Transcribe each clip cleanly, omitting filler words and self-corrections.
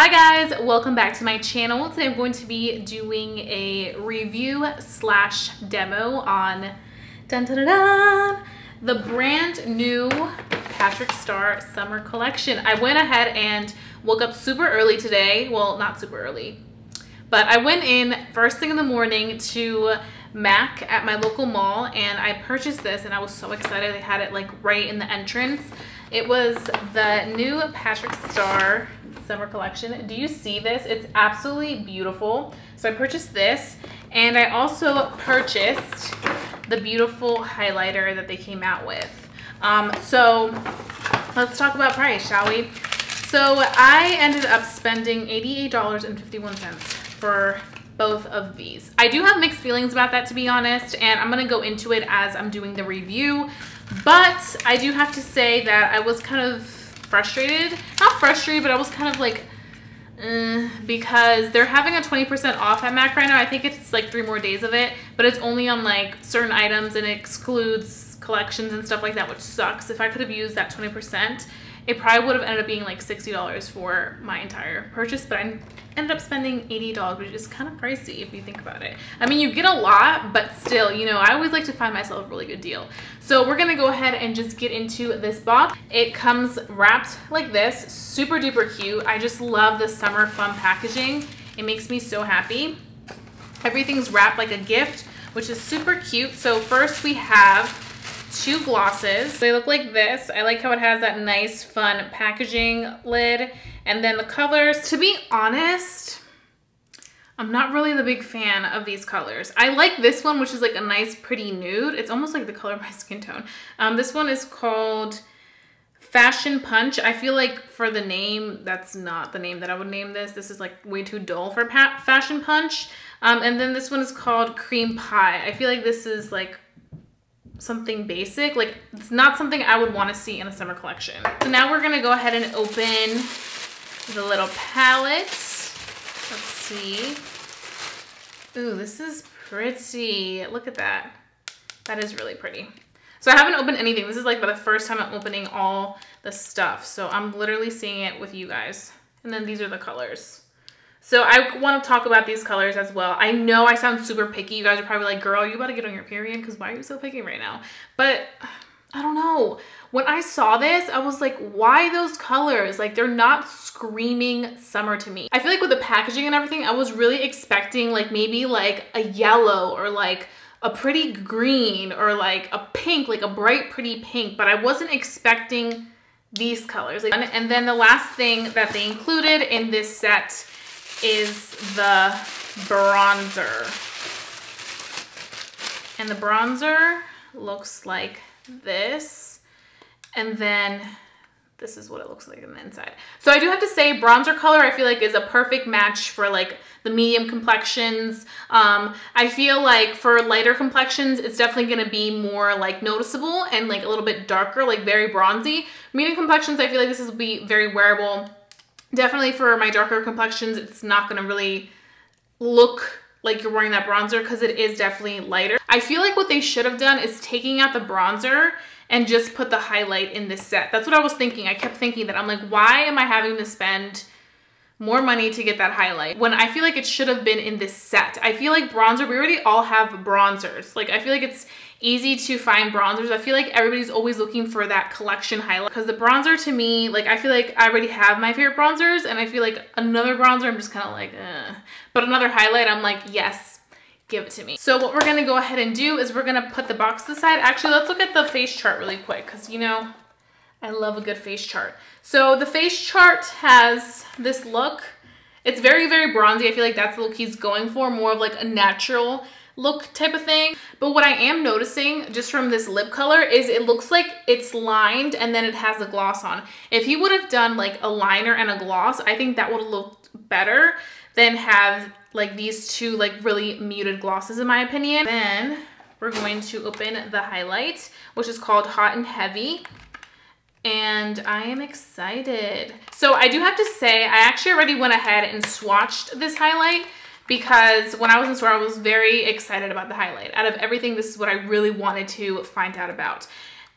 Hi guys, welcome back to my channel. Today I'm going to be doing a review slash demo on the brand new Patrick Starrr summer collection. I went ahead and woke up super early today. Well, not super early, but I went in first thing in the morning to MAC at my local mall and I purchased this and I was so excited. They had it like right in the entrance. It was the new Patrick Starrr summer collection. Do you see this? It's absolutely beautiful. So I purchased this and I also purchased the beautiful highlighter that they came out with. So let's talk about price, shall we? So I ended up spending $88.51 for both of these. I do have mixed feelings about that, to be honest, and I'm gonna go into it as I'm doing the review, but I do have to say that I was kind of frustrated. Not frustrated, but I was kind of like, because they're having a 20% off at MAC right now. I think it's like 3 more days of it, but it's only on like certain items and it excludes collections and stuff like that, which sucks. If I could have used that 20%, it probably would have ended up being like $60 for my entire purchase, but I ended up spending $80, which is kind of pricey if you think about it. I mean, you get a lot, but still, you know, I always like to find myself a really good deal. So we're gonna go ahead and just get into this box. It comes wrapped like this, super duper cute. I just love the summer fun packaging. It makes me so happy. Everything's wrapped like a gift, which is super cute. So first we have 2 glosses. They look like this. I like how it has that nice fun packaging lid. And then the colors, to be honest, I'm not really the big fan of these colors. I like this one, which is like a nice pretty nude. It's almost like the color of my skin tone. This one is called Fashion Punch. I feel like for the name, that's not the name that I would name this. This is like way too dull for Fashion Punch. And then this one is called Cream Pie. I feel like this is like something basic. Like, it's not something I would want to see in a summer collection. So now we're gonna go ahead and open the little palette. Let's see. Ooh, this is pretty. Look at that. That is really pretty. So I haven't opened anything. This is like the first time I'm opening all the stuff. So I'm literally seeing it with you guys. And then these are the colors. So I want to talk about these colors as well. I know I sound super picky. You guys are probably like, girl, you about to get on your period? Because why are you so picky right now? But I don't know. When I saw this, I was like, why those colors? Like, they're not screaming summer to me. I feel like with the packaging and everything, I was really expecting like maybe like a yellow or like a pretty green or like a pink, like a bright, pretty pink. But I wasn't expecting these colors. And then the last thing that they included in this set is the bronzer. And the bronzer looks like this. And then this is what it looks like on the inside. So I do have to say, bronzer color I feel like is a perfect match for like the medium complexions. I feel like for lighter complexions, it's definitely gonna be more like noticeable and like a little bit darker, like very bronzy. Medium complexions, I feel like this will be very wearable. Definitely for my darker complexions, it's not gonna really look like you're wearing that bronzer because it is definitely lighter. I feel like what they should have done is taking out the bronzer and just put the highlight in this set. That's what I was thinking. I kept thinking that. I'm like, why am I having to spend more money to get that highlight when I feel like it should have been in this set? I feel like bronzer, we already all have bronzers. Like, I feel like it's easy to find bronzers. I feel like everybody's always looking for that collection highlight because the bronzer to me, like, I feel like I already have my favorite bronzers and I feel like another bronzer, I'm just kind of like, but another highlight, I'm like, yes, give it to me. So what we're gonna go ahead and do is we're gonna put the box to the side. Actually, let's look at the face chart really quick because, you know, I love a good face chart. So the face chart has this look. It's very, very bronzy. I feel like that's the look he's going for, more of like a natural look type of thing. But what I am noticing just from this lip color is it looks like it's lined and then it has a gloss on. If he would have done like a liner and a gloss, I think that would have looked better than have like these two like really muted glosses in my opinion. Then we're going to open the highlight, which is called Hot and Heavy. And I am excited. So I do have to say, I actually already went ahead and swatched this highlight because when I was in store, I was very excited about the highlight. Out of everything, this is what I really wanted to find out about.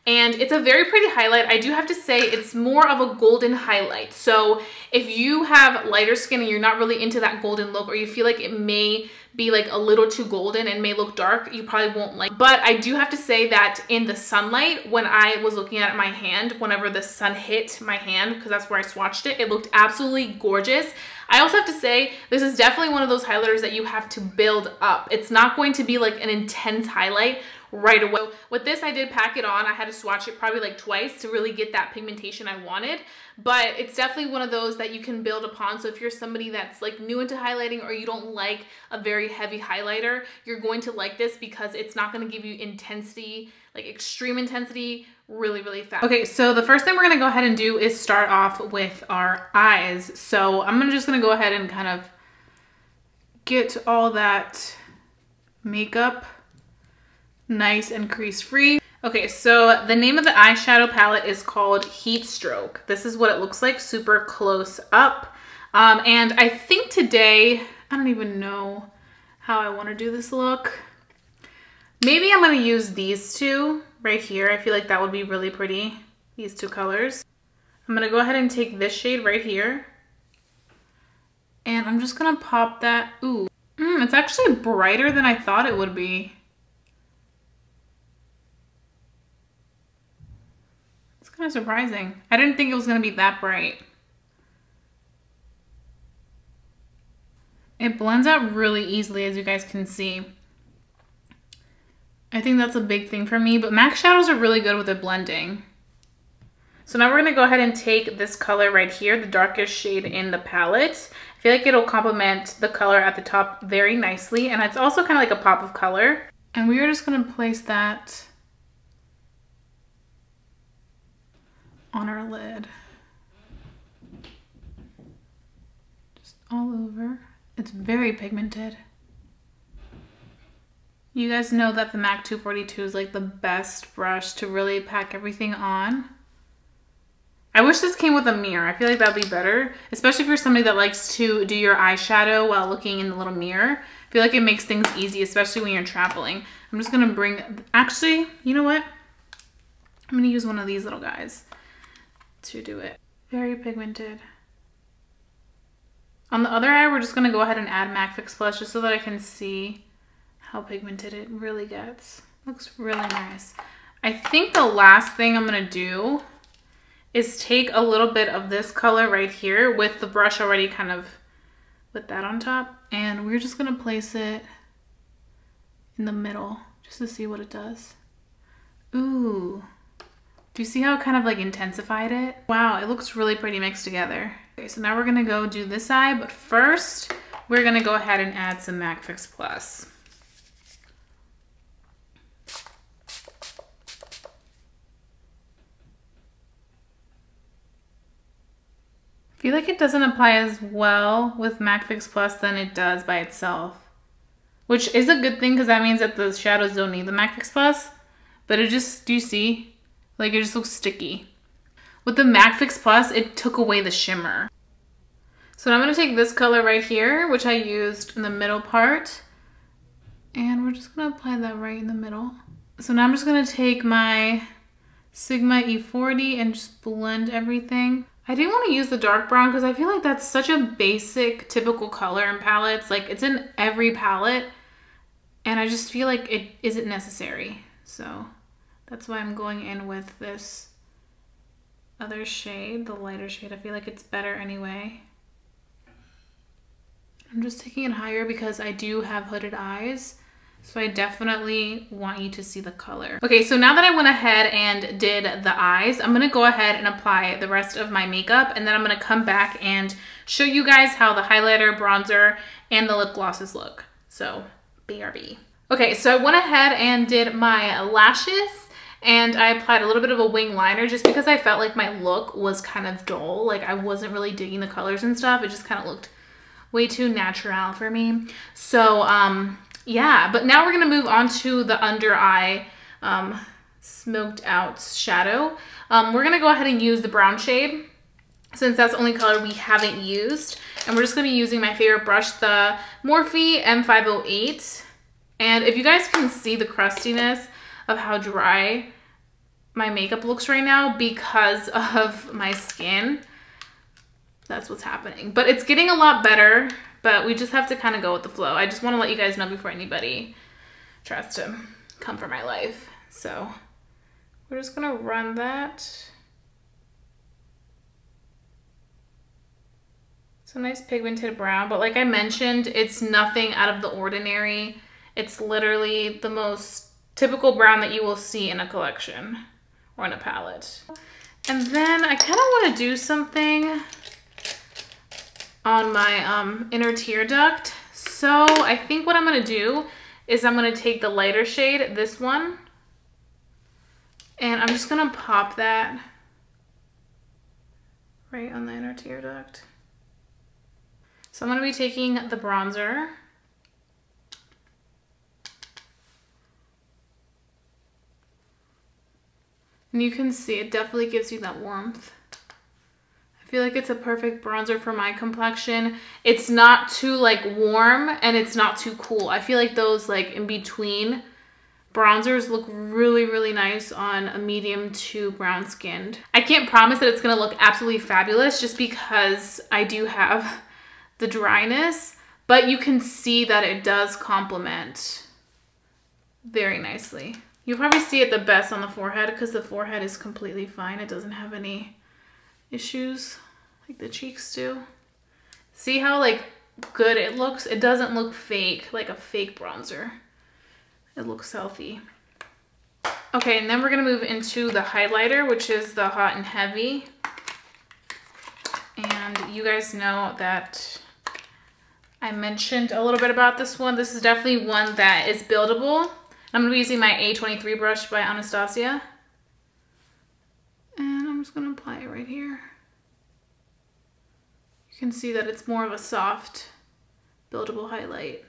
And it's a very pretty highlight. I do have to say it's more of a golden highlight. So if you have lighter skin and you're not really into that golden look, or you feel like it may be like a little too golden and may look dark, you probably won't like. But I do have to say that in the sunlight, when I was looking at my hand, whenever the sun hit my hand, because that's where I swatched it, it looked absolutely gorgeous. I also have to say, this is definitely one of those highlighters that you have to build up. It's not going to be like an intense highlight right away. With this, I did pack it on. I had to swatch it probably like twice to really get that pigmentation I wanted, but it's definitely one of those that you can build upon. So if you're somebody that's like new into highlighting, or you don't like a very heavy highlighter, you're going to like this because it's not going to give you intensity, like extreme intensity, really fast. Okay, so the first thing we're going to go ahead and do is start off with our eyes. So I'm just going to go ahead and kind of get all that makeup nice and crease free. Okay, so the name of the eyeshadow palette is called Heat Stroke. This is what it looks like super close up. And I think today, I don't even know how I want to do this look. Maybe I'm going to use these two right here. I feel like that would be really pretty, these two colors. I'm going to go ahead and take this shade right here. And I'm just going to pop that. Ooh, it's actually brighter than I thought it would be. Kind of surprising. I didn't think it was going to be that bright. It blends out really easily, as you guys can see. I think that's a big thing for me, but MAC shadows are really good with the blending. So now we're going to go ahead and take this color right here, the darkest shade in the palette. I feel like it'll complement the color at the top very nicely, and it's also kind of like a pop of color. And we are just going to place that on our lid. Just all over. It's very pigmented. You guys know that the MAC 242 is like the best brush to really pack everything on. I wish this came with a mirror. I feel like that'd be better, especially if you're somebody that likes to do your eyeshadow while looking in the little mirror. I feel like it makes things easy, especially when you're traveling. I'm just gonna bring, actually, you know what? I'm gonna use one of these little guys to do it. Very pigmented. On the other eye, we're just gonna go ahead and add MAC Fix Plus just so that I can see how pigmented it really gets. Looks really nice. I think the last thing I'm gonna do is take a little bit of this color right here with the brush already kind of with that on top, and we're just gonna place it in the middle just to see what it does. Ooh. Do you see how it kind of like intensified it? Wow, it looks really pretty mixed together. Okay, so now we're gonna go do this eye, but first we're gonna go ahead and add some MAC Fix Plus. I feel like it doesn't apply as well with MAC Fix Plus than it does by itself, which is a good thing because that means that the shadows don't need the MAC Fix Plus, but it just, do you see? Like, it just looks sticky. With the MAC Fix Plus, it took away the shimmer. So now I'm going to take this color right here, which I used in the middle part, and we're just going to apply that right in the middle. So now I'm just going to take my Sigma E40 and just blend everything. I didn't want to use the dark brown because I feel like that's such a basic, typical color in palettes. Like, it's in every palette, and I just feel like it isn't necessary. So that's why I'm going in with this other shade, the lighter shade. I feel like it's better anyway. I'm just taking it higher because I do have hooded eyes, so I definitely want you to see the color. Okay, so now that I went ahead and did the eyes, I'm gonna go ahead and apply the rest of my makeup, and then I'm gonna come back and show you guys how the highlighter, bronzer, and the lip glosses look. So, BRB. Okay, so I went ahead and did my lashes, and I applied a little bit of a wing liner just because I felt like my look was kind of dull. Like, I wasn't really digging the colors and stuff. It just kind of looked way too natural for me. So, yeah, but now we're gonna move on to the under eye smoked out shadow. We're gonna go ahead and use the brown shade since that's the only color we haven't used. And we're just gonna be using my favorite brush, the Morphe M508. And if you guys can see the crustiness of how dry my makeup looks right now because of my skin. That's what's happening. But it's getting a lot better, but we just have to kind of go with the flow. I just want to let you guys know before anybody tries to come for my life. So we're just gonna run that. It's a nice pigmented brown, but like I mentioned, it's nothing out of the ordinary. It's literally the most typical brown that you will see in a collection or in a palette. And then I kind of want to do something on my inner tear duct. So I think what I'm going to do is I'm going to take the lighter shade, this one, and I'm just going to pop that right on the inner tear duct. So I'm going to be taking the bronzer. And you can see it definitely gives you that warmth. I feel like it's a perfect bronzer for my complexion. It's not too like warm and it's not too cool. I feel like those like in between bronzers look really, really nice on a medium to brown skinned. I can't promise that it's gonna look absolutely fabulous just because I do have the dryness, but you can see that it does complement very nicely. You'll probably see it the best on the forehead because the forehead is completely fine. It doesn't have any issues like the cheeks do. See how like good it looks? It doesn't look fake, like a fake bronzer. It looks healthy. Okay, and then we're gonna move into the highlighter, which is the Hot and Heavy. And you guys know that I mentioned a little bit about this one. This is definitely one that is buildable. I'm going to be using my A23 brush by Anastasia. And I'm just going to apply it right here. You can see that it's more of a soft, buildable highlight.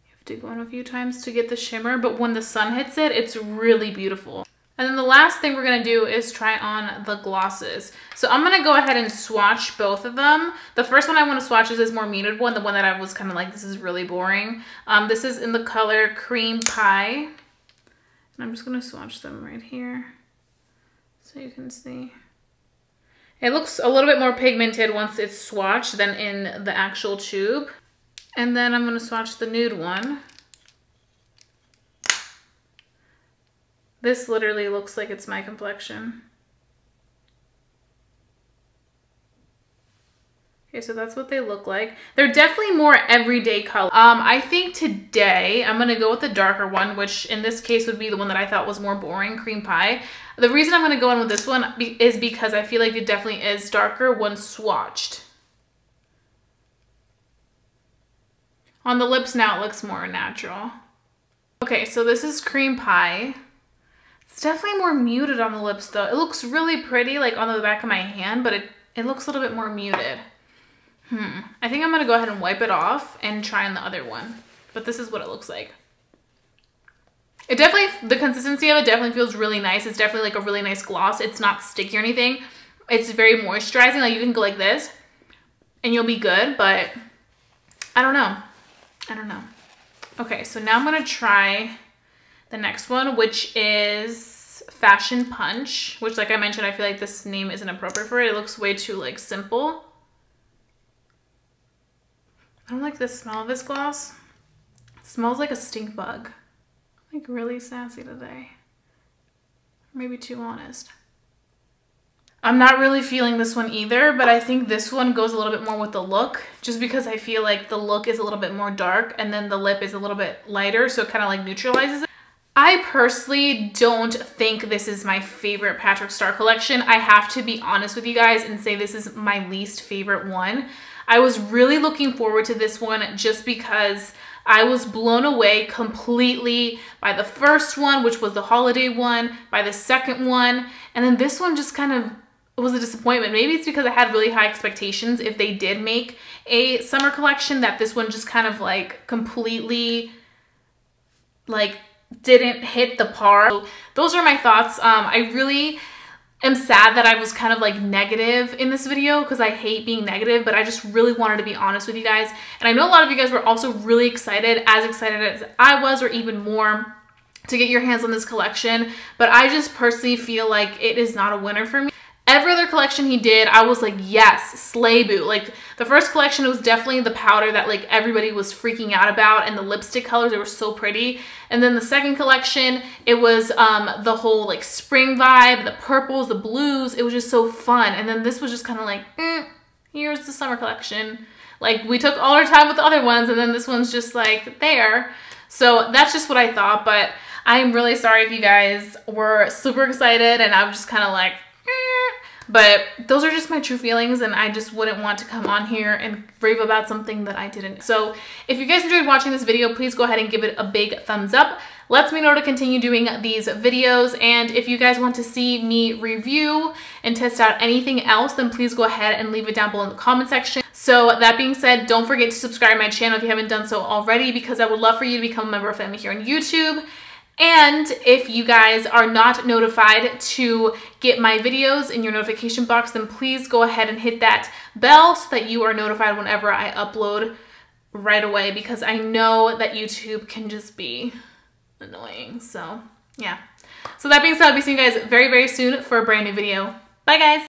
You have to go in a few times to get the shimmer, but when the sun hits it, it's really beautiful. And then the last thing we're going to do is try on the glosses. So I'm going to go ahead and swatch both of them. The first one I want to swatch is this more muted one, the one that I was kind of like, this is really boring. This is in the color Cream Pie. And I'm just going to swatch them right here so you can see. It looks a little bit more pigmented once it's swatched than in the actual tube. And then I'm going to swatch the nude one. This literally looks like it's my complexion. Okay, so that's what they look like. They're definitely more everyday color. I think today I'm gonna go with the darker one, which in this case would be the one that I thought was more boring, Cream Pie. The reason I'm gonna go in with this one is because I feel like it definitely is darker when swatched. On the lips now it looks more natural. Okay, so this is Cream Pie. It's definitely more muted on the lips though. It looks really pretty like on the back of my hand, but it looks a little bit more muted. I think I'm gonna go ahead and wipe it off and try on the other one. But this is what it looks like. It definitely, the consistency of it definitely feels really nice. It's definitely like a really nice gloss. It's not sticky or anything. It's very moisturizing. Like you can go like this and you'll be good, but I don't know. I don't know. Okay, so now I'm gonna try the next one, which is Fashion Punch, which like I mentioned, I feel like this name isn't appropriate for it. It looks way too like simple. I don't like the smell of this gloss. It smells like a stink bug. Like really sassy today. Maybe too honest. I'm not really feeling this one either, but I think this one goes a little bit more with the look, just because I feel like the look is a little bit more dark and then the lip is a little bit lighter, so it kind of like neutralizes it. I personally don't think this is my favorite Patrick Star collection. I have to be honest with you guys and say this is my least favorite one. I was really looking forward to this one just because I was blown away completely by the first one, which was the holiday one, by the second one, and then this one just kind of was a disappointment. Maybe it's because I had really high expectations if they did make a summer collection, that this one just kind of like completely like didn't hit the par. So those are my thoughts. I really am sad that I was kind of like negative in this video because I hate being negative, but I just really wanted to be honest with you guys. And I know a lot of you guys were also really excited as I was, or even more. to get your hands on this collection, but I just personally feel like it is not a winner for me. Every other collection he did, I was like, yes, slay boo. Like the first collection, it was definitely the powder that like everybody was freaking out about, and the lipstick colors, they were so pretty. And then the second collection, it was the whole like spring vibe, the purples, the blues, it was just so fun. And then this was just kind of like, here's the summer collection. Like we took all our time with the other ones, and then this one's just like there. So that's just what I thought, but I am really sorry if you guys were super excited and I was just kind of like, but those are just my true feelings, and I just wouldn't want to come on here and rave about something that I didn't. So if you guys enjoyed watching this video, please go ahead and give it a big thumbs up. Lets me know to continue doing these videos, and if you guys want to see me review and test out anything else, then please go ahead and leave it down below in the comment section. So that being said, don't forget to subscribe to my channel if you haven't done so already, because I would love for you to become a member of family here on YouTube. And if you guys are not notified to get my videos in your notification box, then please go ahead and hit that bell so that you are notified whenever I upload right away, because I know that YouTube can just be annoying. So yeah. So that being said, I'll be seeing you guys very, very soon for a brand new video. Bye guys.